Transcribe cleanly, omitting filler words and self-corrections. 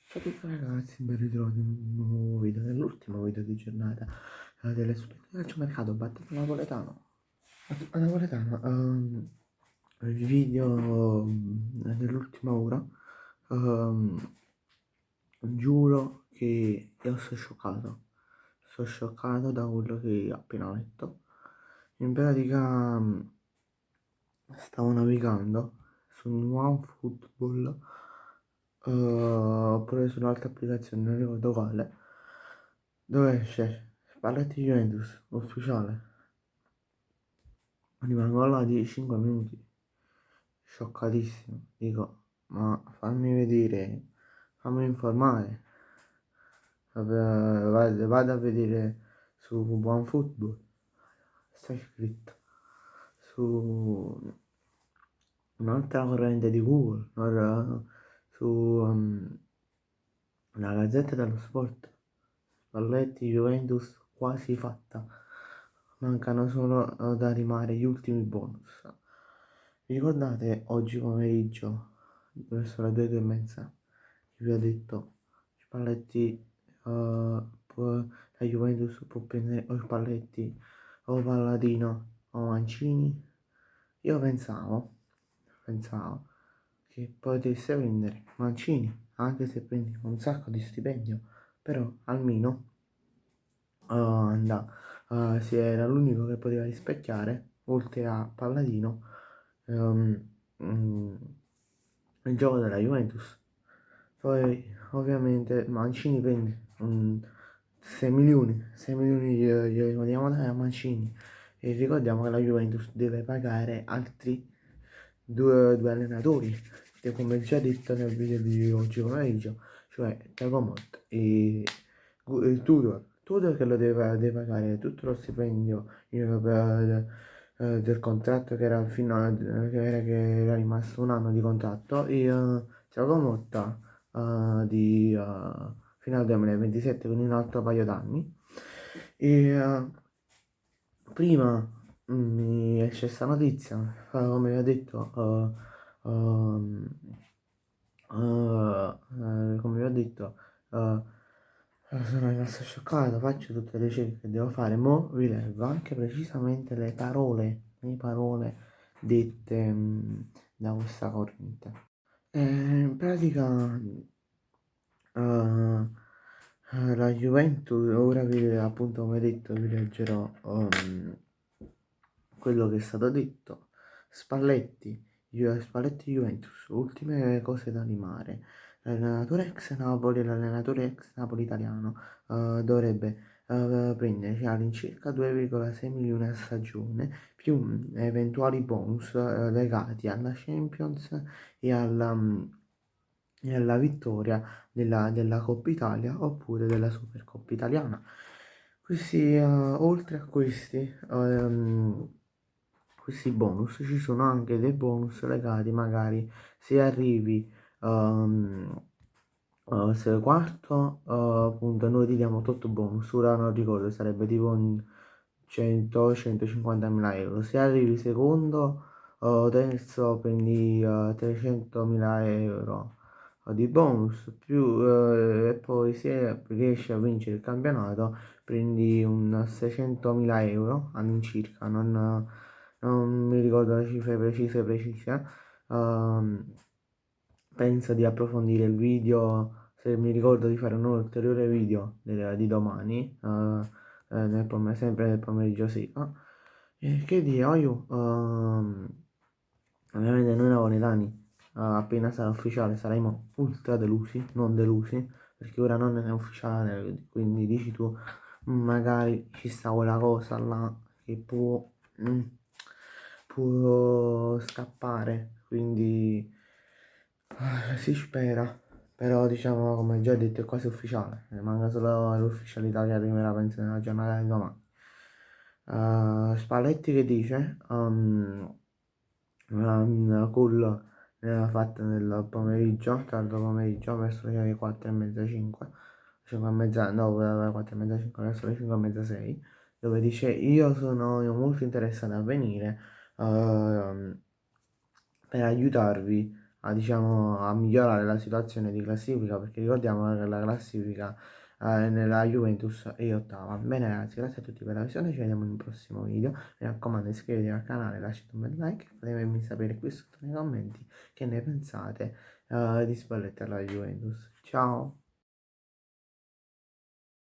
Ciao a tutti ragazzi, ben ritrovati in un nuovo video, nell'ultimo video di giornata delle superiori del calciomercato battuto napoletano. Napoletano, il video dell'ultima ora, ehm, giuro che io sono scioccato da quello che ho appena letto. In pratica stavo navigando su OneFootball oppure su un'altra applicazione, non ricordo quale, dove esce Spalletti Juventus ufficiale. Rimango là di 5 minuti, scioccatissimo. Dico, ma fammi vedere, fammi informare. Vado a vedere su OneFootball, sta scritto su un'altra corrente di Google, su la Gazzetta dello Sport. Spalletti, Juventus quasi fatta. Mancano solo da rimare gli ultimi bonus. Vi ricordate oggi pomeriggio, verso le 2:30, che vi ho detto Spalletti, la Juventus può prendere o Spalletti o Palladino o Mancini? Io pensavo che potesse prendere Mancini, anche se prendi un sacco di stipendio, però almeno si era l'unico che poteva rispecchiare, oltre a Palladino, ehm, mm, il gioco della Juventus. Poi ovviamente Mancini prende 6 milioni glieli vogliamo dare a Mancini e ricordiamo che la Juventus deve pagare altri due allenatori, che come già detto nel video di oggi pomeriggio, cioè Tagomot e Tudor che lo deve pagare tutto lo stipendio del contratto che era che era rimasto un anno di contratto e Thiago Motta fino al 2027, quindi un altro paio d'anni. E prima mi esce questa notizia, come vi ho detto, come vi ho detto, sono rimasto scioccato, faccio tutte le ricerche che devo fare, mo vi leggo anche precisamente le parole dette da questa corrente. In pratica la Juventus, ora appunto come detto vi leggerò quello che è stato detto. Spalletti Juventus, ultime cose da limare. L'allenatore ex Napoli e l'allenatore ex Napoli italiano dovrebbe prendere all'incirca 2,6 milioni a stagione più eventuali bonus legati alla Champions e alla vittoria della Coppa Italia oppure della Supercoppa Italiana. Oltre a questi bonus, ci sono anche dei bonus legati magari se arrivi se quarto, appunto noi ti diamo tutto bonus, ora non ricordo, sarebbe tipo un 100-150 mila euro. Se arrivi secondo o terzo prendi 300 mila euro di bonus più e poi se riesci a vincere il campionato prendi un 600 mila euro all'incirca, non mi ricordo le cifre precise. Penso di approfondire il video, se mi ricordo di fare un ulteriore video di domani, sempre nel pomeriggio sera. E che dire, ovviamente noi napoletani, appena sarà ufficiale, saremo ultra delusi, non delusi, perché ora non è ufficiale, quindi dici tu, magari ci sta quella cosa là che mm, può scappare, quindi si spera, però diciamo come già detto è quasi ufficiale, manca solo l'ufficialità che arriverà penso nella giornata di domani. Spalletti che dice, una call fatta nel pomeriggio, tardo pomeriggio, verso le 4 e mezza, 5, 5 e mezza, no, 4 e mezza, 5, verso le 5 e mezza, 6, dove dice io sono molto interessato a venire per aiutarvi diciamo, a migliorare la situazione di classifica, perché ricordiamo che la classifica nella Juventus è ottava. Bene ragazzi, grazie a tutti per la visione, ci vediamo in un prossimo video. Mi raccomando, iscrivetevi al canale, lasciate un bel like e fatemi sapere qui sotto nei commenti che ne pensate di Spalletti alla Juventus. Ciao!